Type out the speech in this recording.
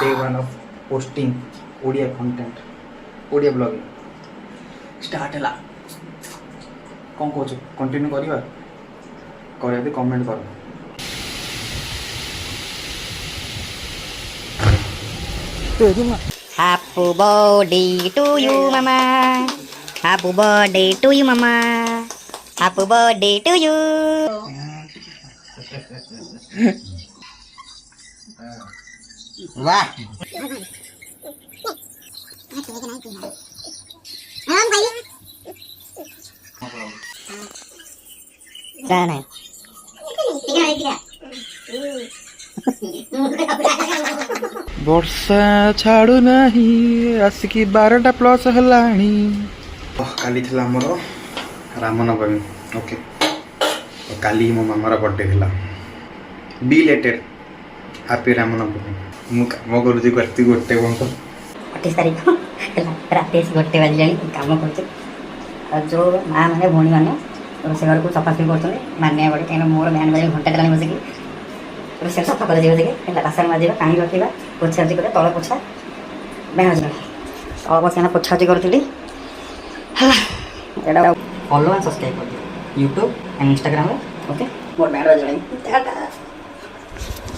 Day one of posting Odia content Odia blogging start है कौन कौच continue करवा कर कमेंट कर Happy birthday to you, mama. Happy birthday to you, mama. Happy birthday to you. वाह Ra này. वर्षा छाड़ू नहीं आसिकी 12टा plus हलाणी काली थिला हमर रामनवमी ओके काली मो मामार बर्थडे थिला बिलेटेड हैप्पी रामनवमी मु काम करूची करती गोटे बंद 28 तारीख राति गोटे बजे काम कर जो माँ मैंने भौणी मैंने रोषे घर को सफासफी कर मानने पड़े कहीं मोर मैन बाजी घंटा चलानी बसिकी रोषे सफा कर बसिकी बासन माजा पानी रखा पोछाछी कर तल पोछा बेहन तल पोछा पोछाछी करी फॉलो एंड सब्सक्राइब कर YouTube and Instagram okay more band बजे